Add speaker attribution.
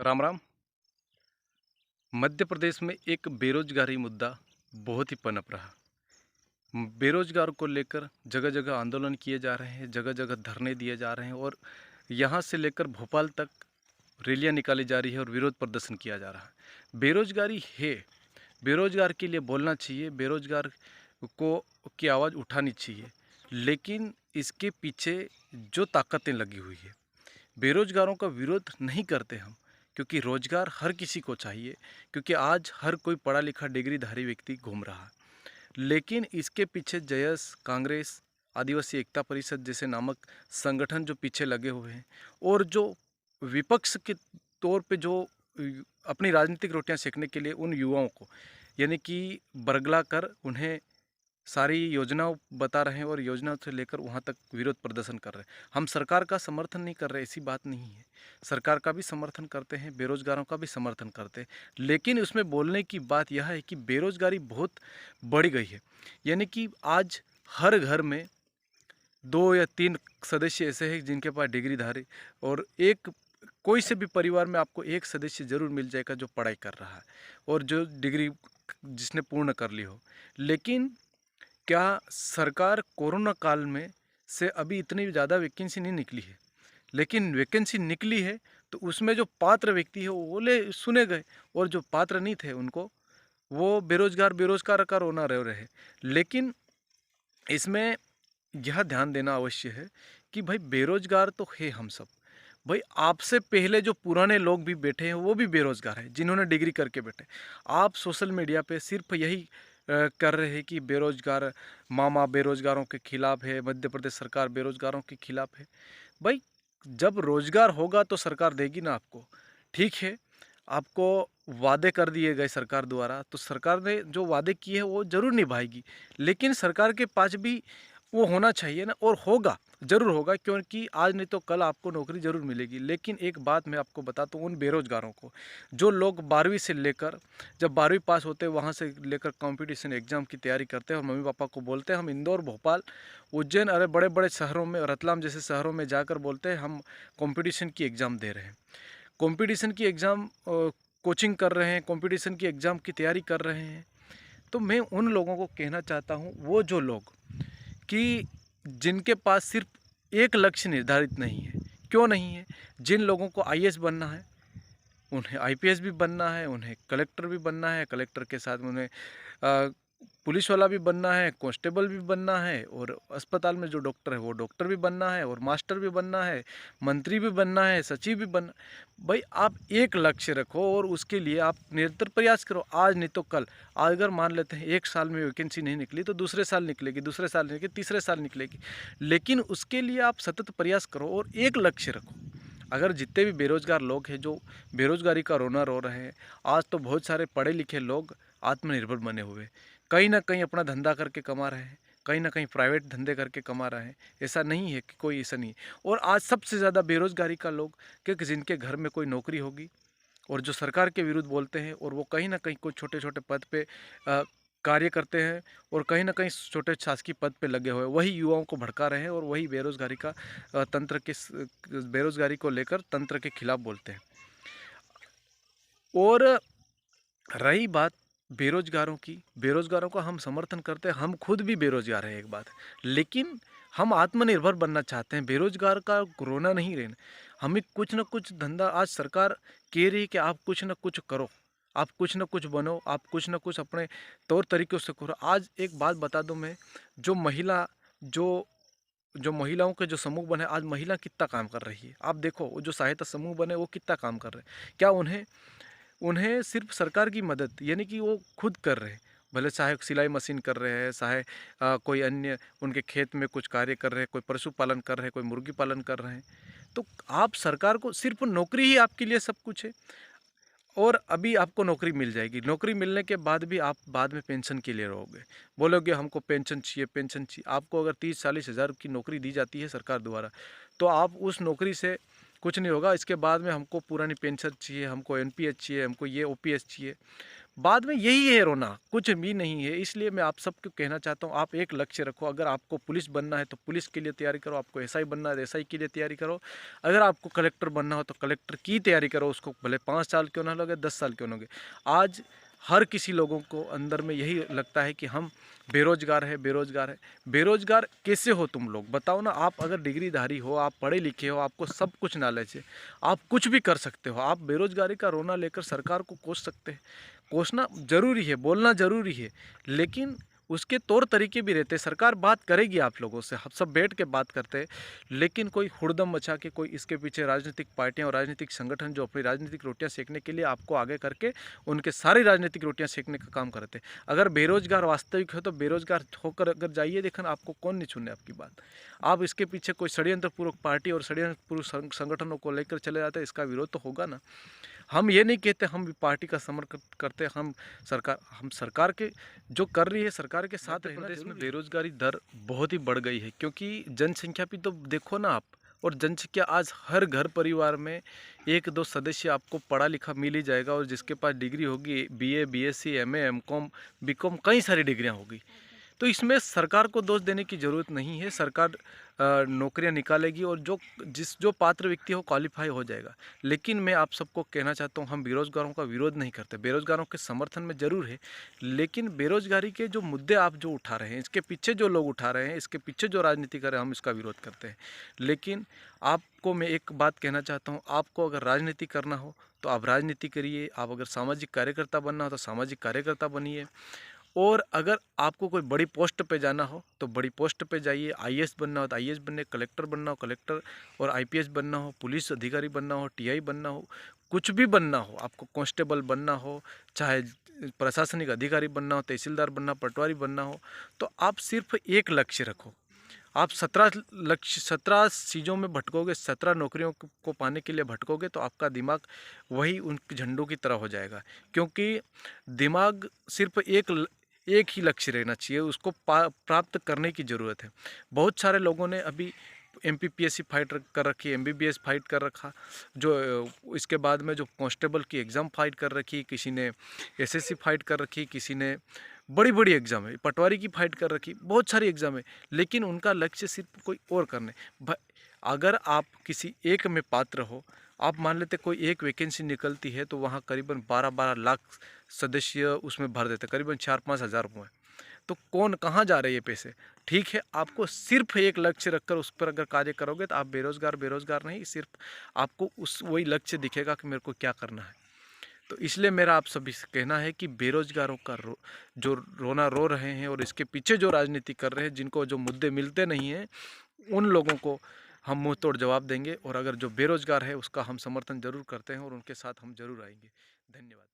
Speaker 1: राम राम। मध्य प्रदेश में एक बेरोजगारी मुद्दा बहुत ही पनप रहा। बेरोजगार को लेकर जगह जगह आंदोलन किए जा रहे हैं, जगह जगह धरने दिए जा रहे हैं और यहाँ से लेकर भोपाल तक रैलियां निकाली जा रही है और विरोध प्रदर्शन किया जा रहा है। बेरोजगारी है, बेरोजगार के लिए बोलना चाहिए, बेरोजगार को की आवाज़ उठानी चाहिए, लेकिन इसके पीछे जो ताकतें लगी हुई है, बेरोजगारों का विरोध नहीं करते हम, क्योंकि रोजगार हर किसी को चाहिए, क्योंकि आज हर कोई पढ़ा लिखा डिग्रीधारी व्यक्ति घूम रहा है। लेकिन इसके पीछे जयस, कांग्रेस, आदिवासी एकता परिषद जैसे नामक संगठन जो पीछे लगे हुए हैं और जो विपक्ष के तौर पे जो अपनी राजनीतिक रोटियां सेकने के लिए उन युवाओं को यानी कि बरगला कर उन्हें सारी योजनाओं बता रहे हैं और योजनाओं से लेकर वहाँ तक विरोध प्रदर्शन कर रहे हैं। हम सरकार का समर्थन नहीं कर रहे, ऐसी बात नहीं है। सरकार का भी समर्थन करते हैं, बेरोजगारों का भी समर्थन करते हैं, लेकिन उसमें बोलने की बात यह है कि बेरोजगारी बहुत बढ़ गई है। यानी कि आज हर घर में 2 या 3 सदस्य ऐसे हैं जिनके पास डिग्रीधारी, और एक कोई से भी परिवार में आपको एक सदस्य ज़रूर मिल जाएगा जो पढ़ाई कर रहा है और जो डिग्री जिसने पूर्ण कर ली हो। लेकिन क्या सरकार कोरोना काल में से अभी इतनी ज़्यादा वैकेंसी नहीं निकली है, लेकिन वैकेंसी निकली है तो उसमें जो पात्र व्यक्ति है वो ले सुने गए, और जो पात्र नहीं थे उनको वो बेरोजगार बेरोजगार का रोना रह रहे। लेकिन इसमें यह ध्यान देना आवश्य है कि भाई बेरोजगार तो है हम सब। भाई आपसे पहले जो पुराने लोग भी बैठे हैं वो भी बेरोजगार हैं, जिन्होंने डिग्री करके बैठे। आप सोशल मीडिया पे सिर्फ यही कर रहे हैं कि बेरोजगार मामा बेरोजगारों के खिलाफ है, मध्य प्रदेश सरकार बेरोजगारों के खिलाफ है। भाई जब रोजगार होगा तो सरकार देगी ना आपको। ठीक है, आपको वादे कर दिए गए सरकार द्वारा, तो सरकार ने जो वादे किए हैं वो ज़रूर निभाएगी, लेकिन सरकार के पास भी वो होना चाहिए ना, और होगा, ज़रूर होगा, क्योंकि आज नहीं तो कल आपको नौकरी ज़रूर मिलेगी। लेकिन एक बात मैं आपको बताता हूँ उन बेरोजगारों को, जो लोग 12वीं से लेकर, जब 12वीं पास होते हैं वहाँ से लेकर कंपटीशन एग्ज़ाम की तैयारी करते हैं और मम्मी पापा को बोलते हैं हम इंदौर, भोपाल, उज्जैन, अरे बड़े बड़े शहरों में, रतलाम जैसे शहरों में जाकर बोलते हैं हम कंपटीशन की एग्ज़ाम दे रहे हैं, कंपटीशन की एग्ज़ाम कोचिंग कर रहे हैं, कंपटीशन की एग्ज़ाम की तैयारी कर रहे हैं। तो मैं उन लोगों को कहना चाहता हूँ, वो जो लोग कि जिनके पास सिर्फ एक लक्ष्य निर्धारित नहीं है। क्यों नहीं है? जिन लोगों को आईएएस बनना है, उन्हें आईपीएस भी बनना है, उन्हें कलेक्टर भी बनना है, कलेक्टर के साथ उन्हें पुलिस वाला भी बनना है, कांस्टेबल भी बनना है, और अस्पताल में जो डॉक्टर है वो डॉक्टर भी बनना है, और मास्टर भी बनना है, मंत्री भी बनना है, सचिव भी बनना। भाई आप एक लक्ष्य रखो और उसके लिए आप निरंतर प्रयास करो। आज नहीं तो कल, अगर मान लेते हैं एक साल में वैकेंसी नहीं निकली तो दूसरे साल निकलेगी, दूसरे साल निकलेगी, तीसरे साल निकलेगी, लेकिन उसके लिए आप सतत प्रयास करो और एक लक्ष्य रखो। अगर जितने भी बेरोजगार लोग हैं जो बेरोजगारी का रोना रो रहे हैं, आज तो बहुत सारे पढ़े लिखे लोग आत्मनिर्भर बने हुए, कहीं ना कहीं अपना धंधा करके कमा रहे हैं, कहीं ना कहीं प्राइवेट धंधे करके कमा रहे हैं। ऐसा नहीं है कि कोई ऐसा नहीं है। और आज सबसे ज़्यादा बेरोजगारी का लोग क्योंकि जिनके घर में कोई नौकरी होगी और जो सरकार के विरुद्ध बोलते हैं, और वो कहीं ना कहीं कोई छोटे छोटे पद पे कार्य करते हैं और कहीं ना कहीं छोटे शासकीय पद पे लगे हुए, वही युवाओं को भड़का रहे हैं और वही बेरोजगारी का बेरोजगारी को लेकर तंत्र के खिलाफ बोलते हैं। और रही बात बेरोजगारों की, बेरोजगारों का हम समर्थन करते हैं, हम खुद भी बेरोजगार हैं एक बात, लेकिन हम आत्मनिर्भर बनना चाहते हैं, बेरोजगार का रोना नहीं रहना। हमें कुछ ना कुछ धंधा, आज सरकार कह रही है कि आप कुछ ना कुछ करो, आप कुछ ना कुछ बनो, आप कुछ ना कुछ अपने तौर तरीक़ों से करो। आज एक बात बता दूं मैं, जो महिला जो जो महिलाओं के जो समूह बने, आज महिला कितना काम कर रही है। आप देखो वो जो सहायता समूह बने वो कितना काम कर रहे हैं। क्या उन्हें उन्हें सिर्फ सरकार की मदद, यानी कि वो खुद कर रहे हैं, भले चाहे सिलाई मशीन कर रहे हैं, चाहे कोई अन्य उनके खेत में कुछ कार्य कर रहे हैं, कोई पशुपालन कर रहे हैं, कोई मुर्गी पालन कर रहे हैं। तो आप सरकार को सिर्फ नौकरी ही आपके लिए सब कुछ है, और अभी आपको नौकरी मिल जाएगी, नौकरी मिलने के बाद भी आप बाद में पेंशन के लिए रहोगे, बोलोगे हमको पेंशन चाहिए, पेंशन चाहिए। आपको अगर 30-40 हज़ार की नौकरी दी जाती है सरकार द्वारा, तो आप उस नौकरी से कुछ नहीं होगा। इसके बाद में हमको पुरानी पेंशन चाहिए, हमको एनपीएस चाहिए, हमको ये ओपीएस चाहिए। बाद में यही है रोना, कुछ भी नहीं है। इसलिए मैं आप सबको कहना चाहता हूँ, आप एक लक्ष्य रखो। अगर आपको पुलिस बनना है तो पुलिस के लिए तैयारी करो, आपको एसआई बनना है तो एसआई के लिए तैयारी करो, अगर आपको कलेक्टर बनना हो तो कलेक्टर की तैयारी करो। उसको भले 5 साल क्यों ना लगे, 10 साल क्यों ना लगे। आज हर किसी लोगों को अंदर में यही लगता है कि हम बेरोजगार है, बेरोजगार है। बेरोजगार कैसे हो तुम लोग बताओ ना। आप अगर डिग्रीधारी हो, आप पढ़े लिखे हो, आपको सब कुछ नॉलेज है, आप कुछ भी कर सकते हो। आप बेरोजगारी का रोना लेकर सरकार को कोस सकते हैं। कोसना जरूरी है, बोलना जरूरी है, लेकिन उसके तौर तरीके भी रहते हैं। सरकार बात करेगी आप लोगों से, हम सब बैठ के बात करते हैं, लेकिन कोई हुड़दम मचा के, कोई इसके पीछे राजनीतिक पार्टियां और राजनीतिक संगठन जो अपनी राजनीतिक रोटियां सेकने के लिए आपको आगे करके उनके सारी राजनीतिक रोटियां सेकने का काम करते हैं। अगर बेरोजगार वास्तविक हो तो बेरोजगार होकर अगर जाइए, देखना आपको कौन नहीं सुने आपकी बात। आप इसके पीछे कोई षड्यंत्रपूर्वक पार्टी और षड्यंत्रपूर्वक संगठनों को लेकर चले जाते हैं, इसका विरोध तो होगा ना। हम ये नहीं कहते हम भी पार्टी का समर्थन करते, हम सरकार के जो कर रही है सरकार के साथ रहना। प्रदेश में बेरोजगारी दर बहुत ही बढ़ गई है, क्योंकि जनसंख्या भी तो देखो ना आप। और जनसंख्या आज हर घर परिवार में 1-2 सदस्य आपको पढ़ा लिखा मिल ही जाएगा, और जिसके पास डिग्री होगी, BA, BSc, MA, MCom, BCom, कई सारी डिग्रियां होगी। तो इसमें सरकार को दोष देने की ज़रूरत नहीं है। सरकार नौकरियां निकालेगी, और जो पात्र व्यक्ति हो क्वालिफाई हो जाएगा। लेकिन मैं आप सबको कहना चाहता हूं, हम बेरोजगारों का विरोध नहीं करते, बेरोजगारों के समर्थन में ज़रूर है। लेकिन बेरोजगारी के जो मुद्दे आप जो उठा रहे हैं, इसके पीछे जो लोग उठा रहे हैं, इसके पीछे जो राजनीति कर रहे हैं, हम इसका विरोध करते हैं। लेकिन आपको मैं एक बात कहना चाहता हूँ, आपको अगर राजनीति करना हो तो आप राजनीति करिए। आप अगर सामाजिक कार्यकर्ता बनना हो तो सामाजिक कार्यकर्ता बनिए। और अगर आपको कोई बड़ी पोस्ट पे जाना हो तो बड़ी पोस्ट पे जाइए। आईएएस बनना हो तो आईएएस बनने, कलेक्टर बनना हो कलेक्टर और आईपीएस बनना हो, पुलिस अधिकारी बनना हो, टीआई बनना हो, कुछ भी बनना हो, आपको कांस्टेबल बनना हो, चाहे प्रशासनिक अधिकारी बनना हो, तहसीलदार बनना, पटवारी बनना हो, तो आप सिर्फ एक लक्ष्य रखो। आप 17 चीज़ों में भटकोगे, 17 नौकरियों को पाने के लिए भटकोगे, तो आपका दिमाग वही उन झंडों की तरह हो जाएगा। क्योंकि दिमाग सिर्फ एक ही लक्ष्य रहना चाहिए, उसको प्राप्त करने की ज़रूरत है। बहुत सारे लोगों ने अभी एमपीपीएससी फाइट कर रखी, एमबीबीएस फाइट कर रखा, जो इसके बाद में जो कांस्टेबल की एग्ज़ाम फाइट कर रखी, किसी ने एसएससी फाइट कर रखी, किसी ने बड़ी बड़ी एग्ज़ाम है, पटवारी की फाइट कर रखी, बहुत सारी एग्ज़ाम है। लेकिन उनका लक्ष्य सिर्फ कोई और करने। अगर आप किसी एक में पात्र हो, आप मान लेते कोई एक वैकेंसी निकलती है तो वहाँ करीबन 12-12 लाख सदस्य उसमें भर देते, करीबन 4-5 हज़ार हुए। तो कौन कहाँ जा रहे हैं ये पैसे। ठीक है, आपको सिर्फ एक लक्ष्य रखकर उस पर अगर कार्य करोगे तो आप बेरोजगार नहीं, सिर्फ आपको उस वही लक्ष्य दिखेगा कि मेरे को क्या करना है। तो इसलिए मेरा आप सभी से कहना है कि बेरोजगारों का जो रोना रो रहे हैं और इसके पीछे जो राजनीति कर रहे हैं, जिनको जो मुद्दे मिलते नहीं हैं, उन लोगों को हम मुंह तोड़ जवाब देंगे। और अगर जो बेरोजगार है उसका हम समर्थन जरूर करते हैं और उनके साथ हम जरूर आएंगे। धन्यवाद।